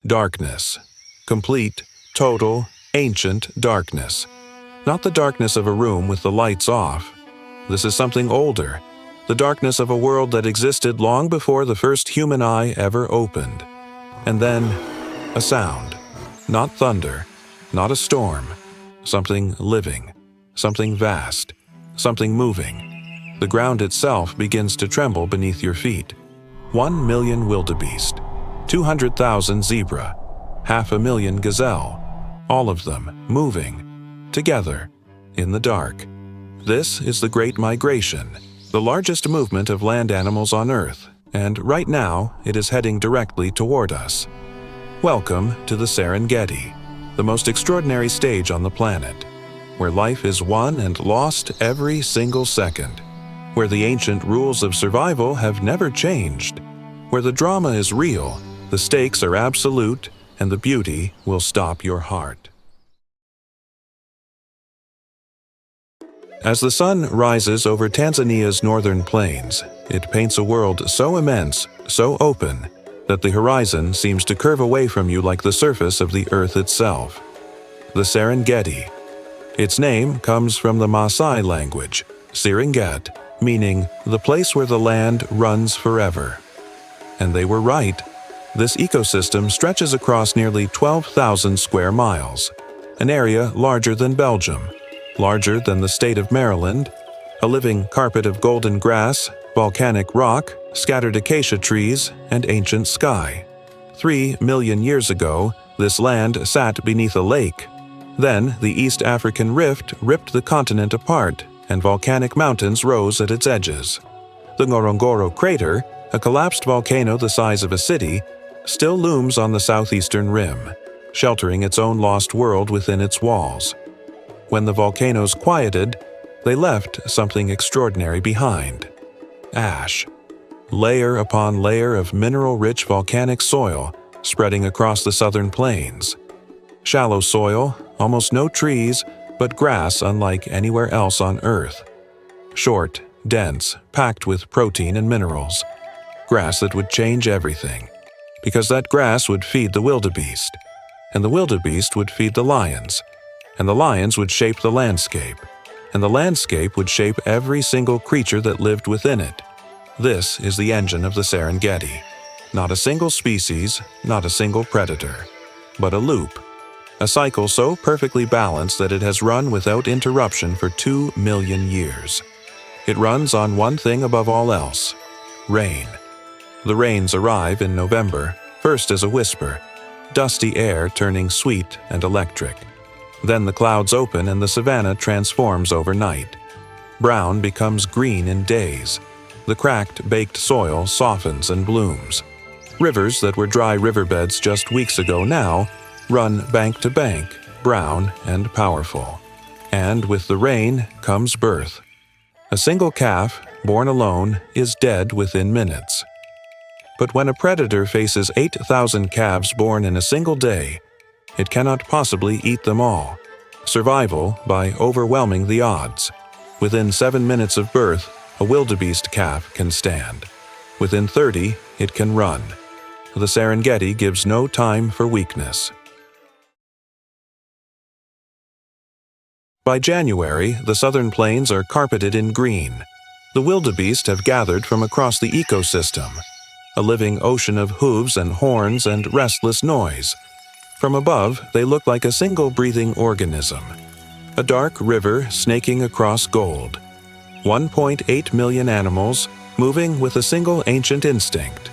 Darkness. Complete, total, ancient darkness. Not the darkness of a room with the lights off. This is something older, the darkness of a world that existed long before the first human eye ever opened. And then, a sound. Not thunder, not a storm. Something living, something vast, something moving. The ground itself begins to tremble beneath your feet. 1 million wildebeest, 200,000 zebra, 500,000 gazelle, all of them moving, together, in the dark. This is the Great Migration, the largest movement of land animals on Earth, and right now it is heading directly toward us. Welcome to the Serengeti, the most extraordinary stage on the planet, where life is won and lost every single second, where the ancient rules of survival have never changed, where the drama is real, the stakes are absolute, and the beauty will stop your heart. As the sun rises over Tanzania's northern plains, it paints a world so immense, so open, that the horizon seems to curve away from you like the surface of the earth itself. The Serengeti. Its name comes from the Maasai language, Seringet, meaning the place where the land runs forever. And they were right. This ecosystem stretches across nearly 12,000 square miles, an area larger than Belgium, larger than the state of Maryland, a living carpet of golden grass, volcanic rock, scattered acacia trees, and ancient sky. 3 million years ago, this land sat beneath a lake. Then, the East African Rift ripped the continent apart, and volcanic mountains rose at its edges. The Ngorongoro crater, a collapsed volcano the size of a city, still looms on the southeastern rim, sheltering its own lost world within its walls. When the volcanoes quieted, they left something extraordinary behind. Ash. Layer upon layer of mineral-rich volcanic soil spreading across the southern plains. Shallow soil, almost no trees, but grass unlike anywhere else on Earth. Short, dense, packed with protein and minerals. Grass that would change everything. Because that grass would feed the wildebeest, and the wildebeest would feed the lions, and the lions would shape the landscape, and the landscape would shape every single creature that lived within it. This is the engine of the Serengeti. Not a single species, not a single predator, but a loop. A cycle so perfectly balanced that it has run without interruption for 2 million years. It runs on one thing above all else: rain. The rains arrive in November, first as a whisper, dusty air turning sweet and electric. Then the clouds open and the savanna transforms overnight. Brown becomes green in days. The cracked, baked soil softens and blooms. Rivers that were dry riverbeds just weeks ago now run bank to bank, brown and powerful. And with the rain comes birth. A single calf, born alone, is dead within minutes. But when a predator faces 8,000 calves born in a single day, it cannot possibly eat them all. Survival by overwhelming the odds. Within 7 minutes of birth, a wildebeest calf can stand. Within 30, it can run. The Serengeti gives no time for weakness. By January, the southern plains are carpeted in green. The wildebeest have gathered from across the ecosystem, a living ocean of hooves and horns and restless noise. From above, they look like a single breathing organism. A dark river snaking across gold. 1.8 million animals moving with a single ancient instinct.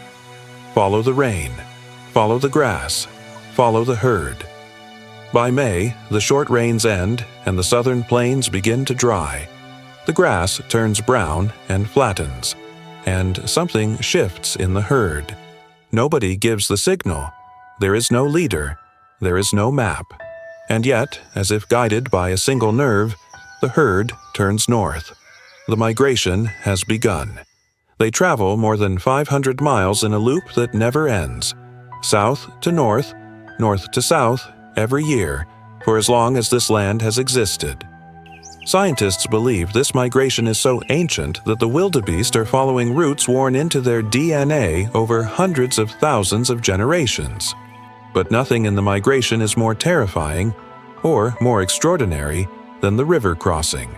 Follow the rain. Follow the grass. Follow the herd. By May, the short rains end and the southern plains begin to dry. The grass turns brown and flattens, and something shifts in the herd. Nobody gives the signal. There is no leader. There is no map. And yet, as if guided by a single nerve, the herd turns north. The migration has begun. They travel more than 500 miles in a loop that never ends, south to north, north to south, every year, for as long as this land has existed. Scientists believe this migration is so ancient that the wildebeest are following routes worn into their DNA over hundreds of thousands of generations. But nothing in the migration is more terrifying or more extraordinary than the river crossing.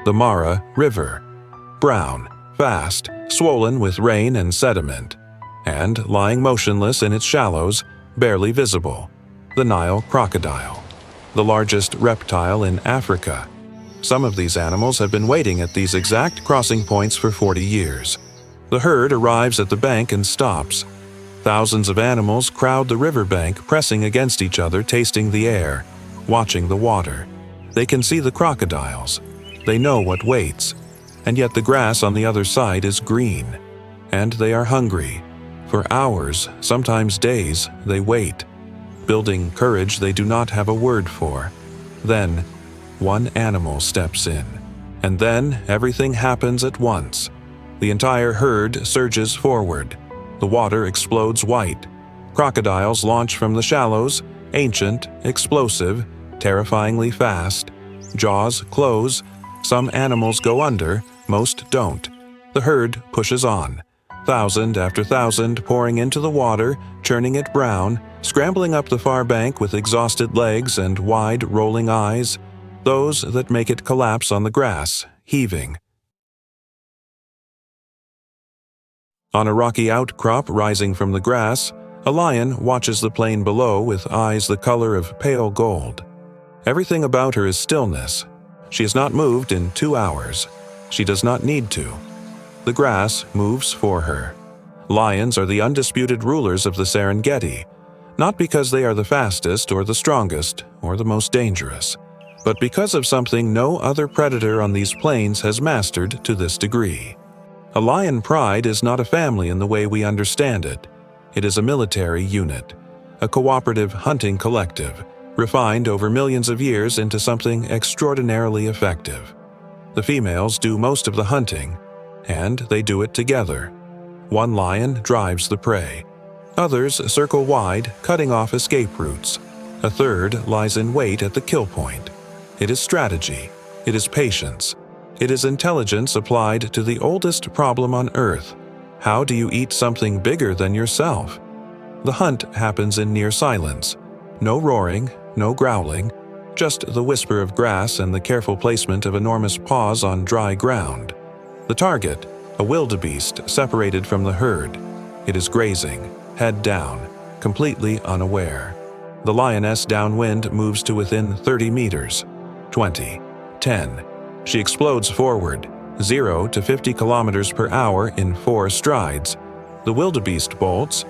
The Mara River. Brown, fast, swollen with rain and sediment, and lying motionless in its shallows, barely visible. The Nile crocodile, the largest reptile in Africa. Some of these animals have been waiting at these exact crossing points for 40 years. The herd arrives at the bank and stops. Thousands of animals crowd the riverbank, pressing against each other, tasting the air, watching the water. They can see the crocodiles. They know what waits. And yet the grass on the other side is green. And they are hungry. For hours, sometimes days, they wait, building courage they do not have a word for. Then, one animal steps in. And then everything happens at once. The entire herd surges forward. The water explodes white. Crocodiles launch from the shallows, ancient, explosive, terrifyingly fast. Jaws close. Some animals go under, most don't. The herd pushes on. Thousand after thousand pouring into the water, churning it brown, scrambling up the far bank with exhausted legs and wide, rolling eyes, those that make it collapse on the grass, heaving. On a rocky outcrop rising from the grass, a lion watches the plain below with eyes the color of pale gold. Everything about her is stillness. She has not moved in 2 hours. She does not need to. The grass moves for her. Lions are the undisputed rulers of the Serengeti, not because they are the fastest or the strongest or the most dangerous, but because of something no other predator on these plains has mastered to this degree. A lion pride is not a family in the way we understand it. It is a military unit, a cooperative hunting collective, refined over millions of years into something extraordinarily effective. The females do most of the hunting, and they do it together. One lion drives the prey. Others circle wide, cutting off escape routes. A third lies in wait at the kill point. It is strategy. It is patience. It is intelligence applied to the oldest problem on Earth. How do you eat something bigger than yourself? The hunt happens in near silence. No roaring, no growling, just the whisper of grass and the careful placement of enormous paws on dry ground. The target, a wildebeest separated from the herd. It is grazing, head down, completely unaware. The lioness downwind moves to within 30 meters. 20, 10. She explodes forward, 0 to 50 kilometers per hour in 4 strides. The wildebeest bolts,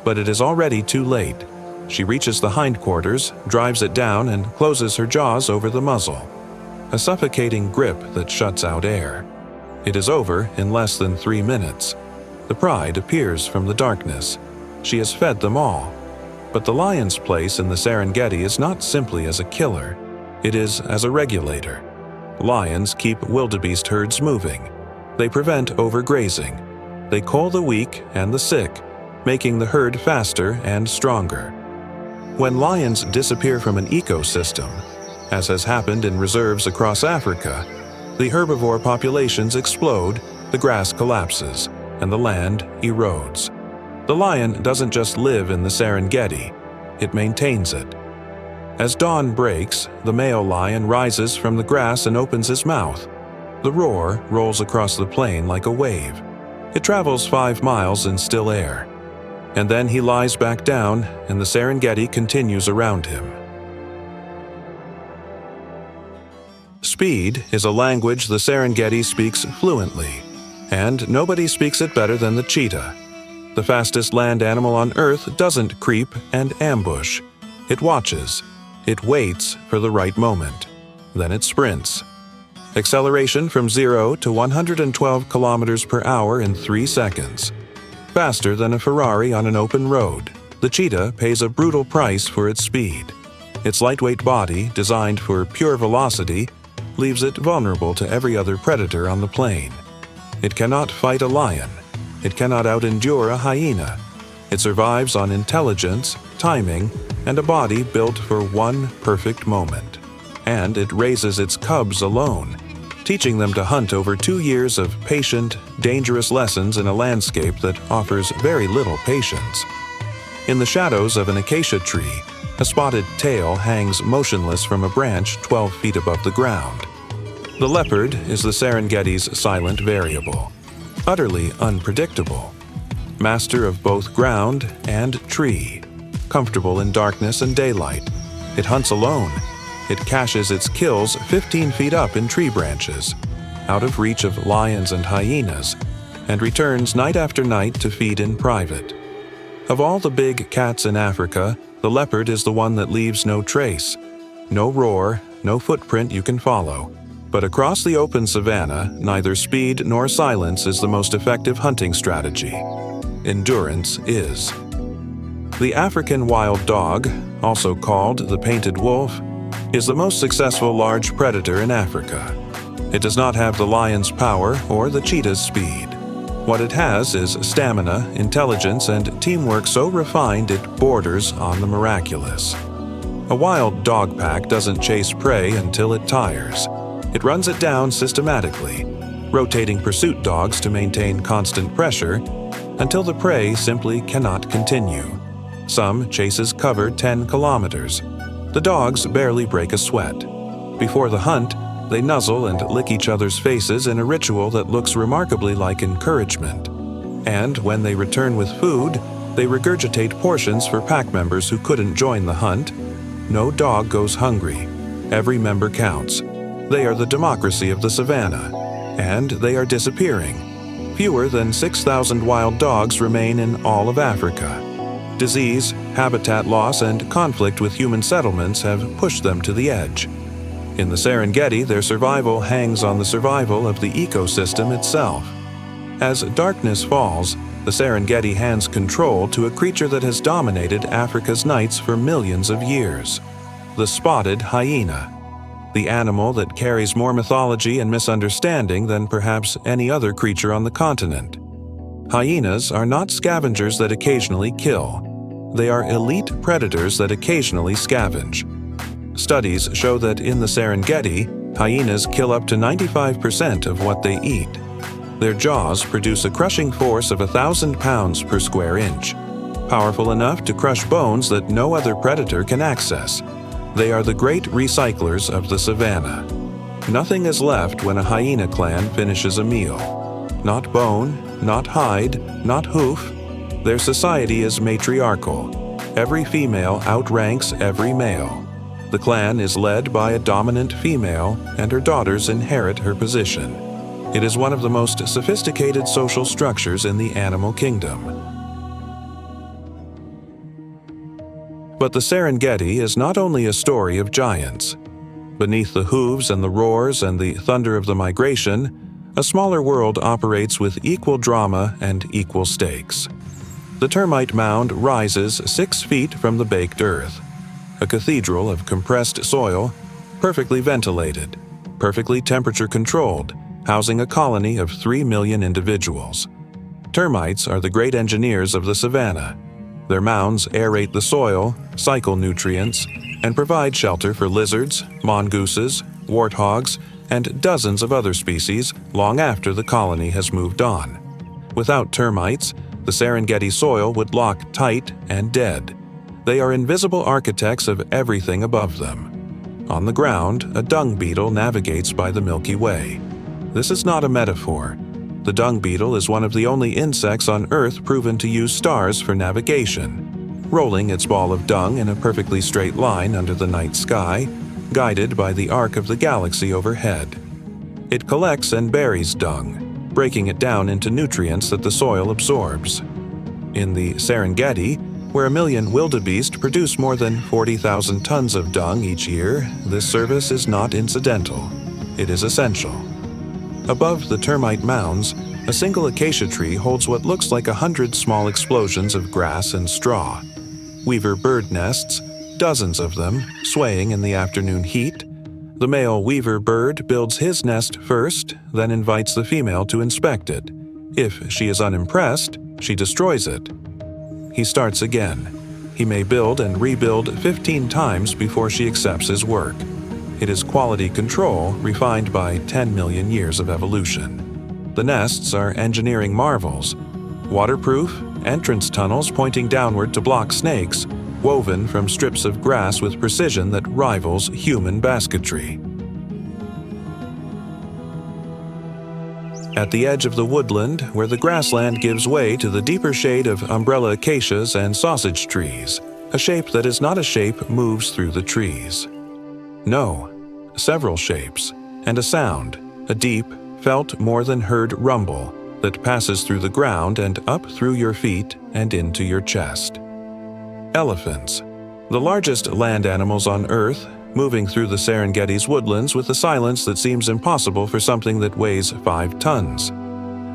but it is already too late. She reaches the hindquarters, drives it down, and closes her jaws over the muzzle. A suffocating grip that shuts out air. It is over in less than 3 minutes. The pride appears from the darkness. She has fed them all. But the lion's place in the Serengeti is not simply as a killer. It is as a regulator. Lions keep wildebeest herds moving. They prevent overgrazing. They cull the weak and the sick, making the herd faster and stronger. When lions disappear from an ecosystem, as has happened in reserves across Africa, the herbivore populations explode, the grass collapses, and the land erodes. The lion doesn't just live in the Serengeti, it maintains it. As dawn breaks, the male lion rises from the grass and opens his mouth. The roar rolls across the plain like a wave. It travels 5 miles in still air. And then he lies back down, and the Serengeti continues around him. Speed is a language the Serengeti speaks fluently, and nobody speaks it better than the cheetah. The fastest land animal on Earth doesn't creep and ambush. It watches. It waits for the right moment. Then it sprints. Acceleration from 0 to 112 kilometers per hour in 3 seconds. Faster than a Ferrari on an open road, the cheetah pays a brutal price for its speed. Its lightweight body, designed for pure velocity, leaves it vulnerable to every other predator on the plain. It cannot fight a lion. It cannot out-endure a hyena. It survives on intelligence, timing, and a body built for one perfect moment. And it raises its cubs alone, teaching them to hunt over 2 years of patient, dangerous lessons in a landscape that offers very little patience. In the shadows of an acacia tree, a spotted tail hangs motionless from a branch 12 feet above the ground. The leopard is the Serengeti's silent variable, utterly unpredictable, master of both ground and tree, comfortable in darkness and daylight. It hunts alone. It caches its kills 15 feet up in tree branches, out of reach of lions and hyenas, and returns night after night to feed in private. Of all the big cats in Africa, the leopard is the one that leaves no trace, no roar, no footprint you can follow. But across the open savanna, neither speed nor silence is the most effective hunting strategy. Endurance is. The African wild dog, also called the painted wolf, is the most successful large predator in Africa. It does not have the lion's power or the cheetah's speed. What it has is stamina, intelligence, and teamwork so refined it borders on the miraculous. A wild dog pack doesn't chase prey until it tires. It runs it down systematically, rotating pursuit dogs to maintain constant pressure until the prey simply cannot continue. Some chases cover 10 kilometers. The dogs barely break a sweat. Before the hunt, they nuzzle and lick each other's faces in a ritual that looks remarkably like encouragement. And when they return with food, they regurgitate portions for pack members who couldn't join the hunt. No dog goes hungry. Every member counts. They are the democracy of the savannah, and they are disappearing. Fewer than 6,000 wild dogs remain in all of Africa. Disease, habitat loss, and conflict with human settlements have pushed them to the edge. In the Serengeti, their survival hangs on the survival of the ecosystem itself. As darkness falls, the Serengeti hands control to a creature that has dominated Africa's nights for millions of years: the spotted hyena, the animal that carries more mythology and misunderstanding than perhaps any other creature on the continent. Hyenas are not scavengers that occasionally kill. They are elite predators that occasionally scavenge. Studies show that in the Serengeti, hyenas kill up to 95% of what they eat. Their jaws produce a crushing force of 1,000 pounds per square inch, powerful enough to crush bones that no other predator can access. They are the great recyclers of the savannah. Nothing is left when a hyena clan finishes a meal. Not bone, not hide, not hoof. Their society is matriarchal. Every female outranks every male. The clan is led by a dominant female, and her daughters inherit her position. It is one of the most sophisticated social structures in the animal kingdom. But the Serengeti is not only a story of giants. Beneath the hooves and the roars and the thunder of the migration, a smaller world operates with equal drama and equal stakes. The termite mound rises 6 feet from the baked earth, a cathedral of compressed soil, perfectly ventilated, perfectly temperature-controlled, housing a colony of 3 million individuals. Termites are the great engineers of the savannah. Their mounds aerate the soil, cycle nutrients, and provide shelter for lizards, mongooses, warthogs, and dozens of other species long after the colony has moved on. Without termites, the Serengeti soil would lock tight and dead. They are invisible architects of everything above them. On the ground, a dung beetle navigates by the Milky Way. This is not a metaphor. The dung beetle is one of the only insects on Earth proven to use stars for navigation, rolling its ball of dung in a perfectly straight line under the night sky, guided by the arc of the galaxy overhead. It collects and buries dung, breaking it down into nutrients that the soil absorbs. In the Serengeti, where 1 million wildebeest produce more than 40,000 tons of dung each year, this service is not incidental. It is essential. Above the termite mounds, a single acacia tree holds what looks like 100 small explosions of grass and straw. Weaver bird nests, dozens of them, swaying in the afternoon heat. The male weaver bird builds his nest first, then invites the female to inspect it. If she is unimpressed, she destroys it. He starts again. He may build and rebuild 15 times before she accepts his work. It is quality control refined by 10 million years of evolution. The nests are engineering marvels, waterproof entrance tunnels pointing downward to block snakes, woven from strips of grass with precision that rivals human basketry. At the edge of the woodland, where the grassland gives way to the deeper shade of umbrella acacias and sausage trees, a shape that is not a shape moves through the trees. No, several shapes, and a sound, a deep, felt more than heard rumble that passes through the ground and up through your feet and into your chest. Elephants, the largest land animals on Earth, moving through the Serengeti's woodlands with a silence that seems impossible for something that weighs 5 tons.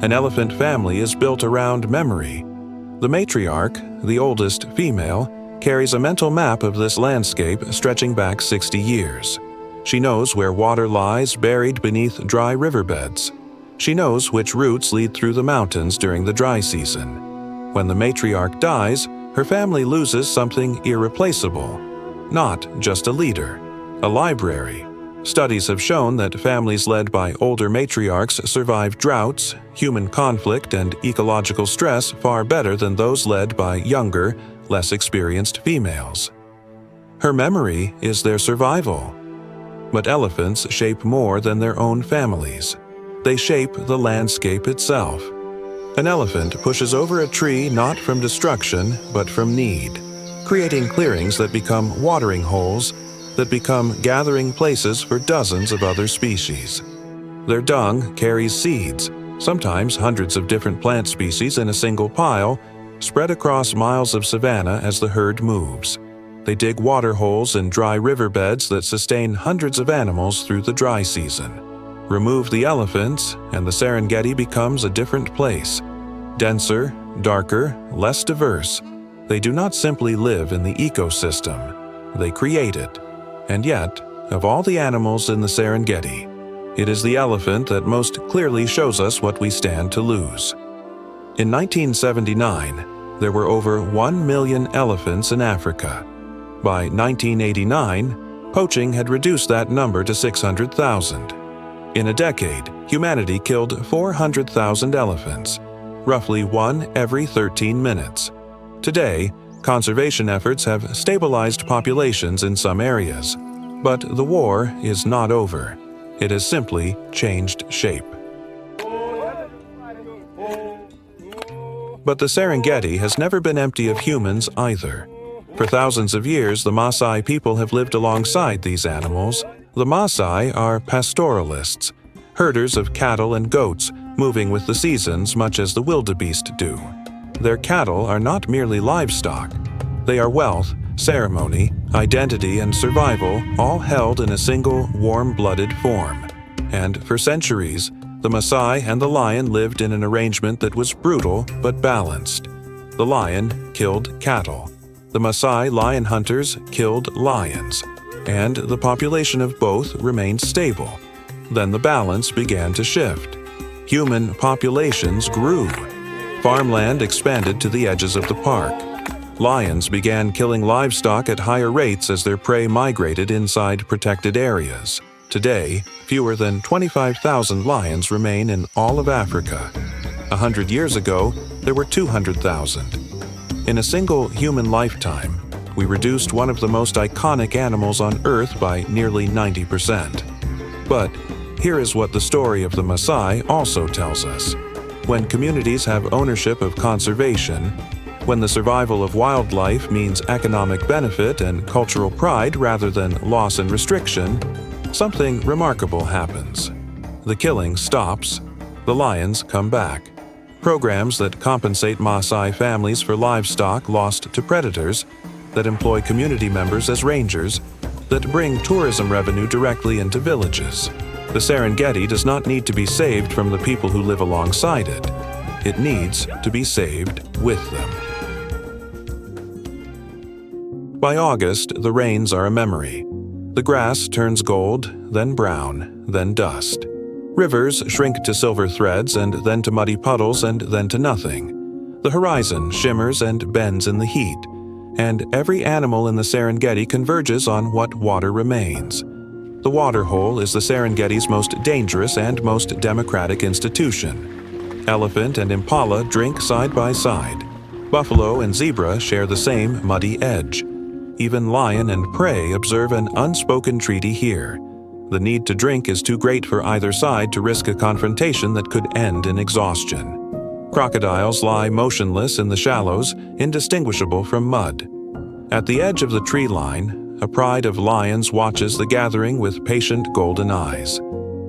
An elephant family is built around memory. The matriarch, the oldest female, carries a mental map of this landscape stretching back 60 years. She knows where water lies buried beneath dry riverbeds. She knows which routes lead through the mountains during the dry season. When the matriarch dies, her family loses something irreplaceable. Not just a leader, a library. Studies have shown that families led by older matriarchs survive droughts, human conflict, and ecological stress far better than those led by younger, less experienced females. Her memory is their survival. But elephants shape more than their own families. They shape the landscape itself. An elephant pushes over a tree not from destruction, but from need, creating clearings that become watering holes, that become gathering places for dozens of other species. Their dung carries seeds, sometimes hundreds of different plant species in a single pile, spread across miles of savanna as the herd moves. They dig water holes in dry riverbeds that sustain hundreds of animals through the dry season. Remove the elephants, and the Serengeti becomes a different place. Denser, darker, less diverse. They do not simply live in the ecosystem. They create it. And yet, of all the animals in the Serengeti, it is the elephant that most clearly shows us what we stand to lose. In 1979, there were over 1 million elephants in Africa. By 1989, poaching had reduced that number to 600,000. In a decade, humanity killed 400,000 elephants, roughly one every 13 minutes. Today, conservation efforts have stabilized populations in some areas. But the war is not over. It has simply changed shape. But the Serengeti has never been empty of humans either. For thousands of years, the Maasai people have lived alongside these animals. The Maasai are pastoralists, herders of cattle and goats, moving with the seasons much as the wildebeest do. Their cattle are not merely livestock. They are wealth, ceremony, identity, and survival, all held in a single warm-blooded form. And for centuries, the Maasai and the lion lived in an arrangement that was brutal but balanced. The lion killed cattle. The Maasai lion hunters killed lions, and the population of both remained stable. Then the balance began to shift. Human populations grew. Farmland expanded to the edges of the park. Lions began killing livestock at higher rates as their prey migrated inside protected areas. Today, fewer than 25,000 lions remain in all of Africa. 100 years ago, there were 200,000. In a single human lifetime, we reduced one of the most iconic animals on Earth by nearly 90%. But here is what the story of the Maasai also tells us. When communities have ownership of conservation, when the survival of wildlife means economic benefit and cultural pride rather than loss and restriction, something remarkable happens. The killing stops. The lions come back. Programs that compensate Maasai families for livestock lost to predators, that employ community members as rangers, that bring tourism revenue directly into villages. The Serengeti does not need to be saved from the people who live alongside it. It needs to be saved with them. By August, the rains are a memory. The grass turns gold, then brown, then dust. Rivers shrink to silver threads and then to muddy puddles and then to nothing. The horizon shimmers and bends in the heat, and every animal in the Serengeti converges on what water remains. The water hole is the Serengeti's most dangerous and most democratic institution. Elephant and impala drink side by side. Buffalo and zebra share the same muddy edge. Even lion and prey observe an unspoken treaty here. The need to drink is too great for either side to risk a confrontation that could end in exhaustion. Crocodiles lie motionless in the shallows, indistinguishable from mud. At the edge of the tree line, a pride of lions watches the gathering with patient golden eyes.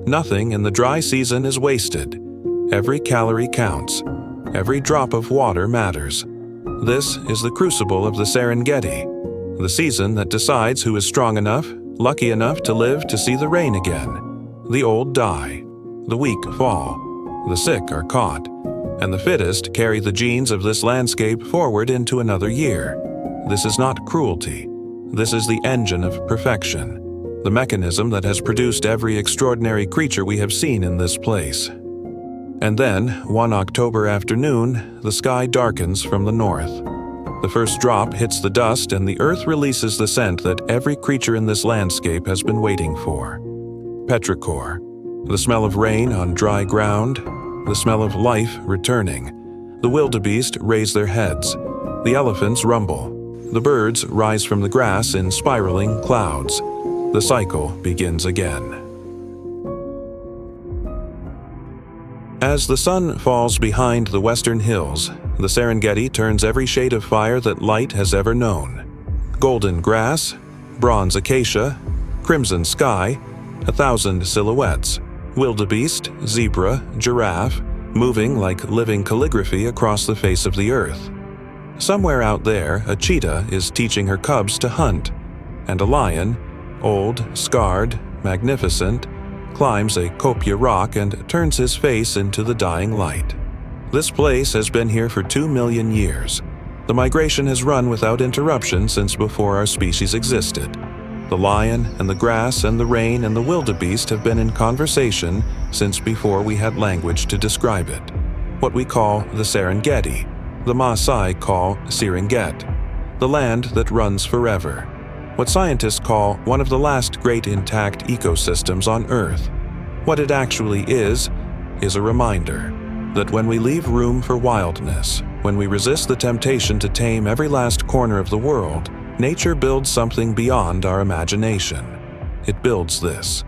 Nothing in the dry season is wasted. Every calorie counts. Every drop of water matters. This is the crucible of the Serengeti, the season that decides who is strong enough, lucky enough to live to see the rain again. The old die. The weak fall. The sick are caught. And the fittest carry the genes of this landscape forward into another year. This is not cruelty. This is the engine of perfection, the mechanism that has produced every extraordinary creature we have seen in this place. And then, one October afternoon, the sky darkens from the north. The first drop hits the dust and the earth releases the scent that every creature in this landscape has been waiting for. Petrichor, the smell of rain on dry ground, the smell of life returning. The wildebeest raise their heads. The elephants rumble. The birds rise from the grass in spiraling clouds. The cycle begins again. As the sun falls behind the western hills, the Serengeti turns every shade of fire that light has ever known. Golden grass, bronze acacia, crimson sky, 1,000 silhouettes. Wildebeest, zebra, giraffe, moving like living calligraphy across the face of the earth. Somewhere out there, a cheetah is teaching her cubs to hunt, and a lion, old, scarred, magnificent, climbs a kopje rock and turns his face into the dying light. This place has been here for 2 million years. The migration has run without interruption since before our species existed. The lion and the grass and the rain and the wildebeest have been in conversation since before we had language to describe it. What we call the Serengeti, the Maasai call Serengeti, the land that runs forever. What scientists call one of the last great intact ecosystems on Earth. What it actually is a reminder that when we leave room for wildness, when we resist the temptation to tame every last corner of the world, nature builds something beyond our imagination. It builds this.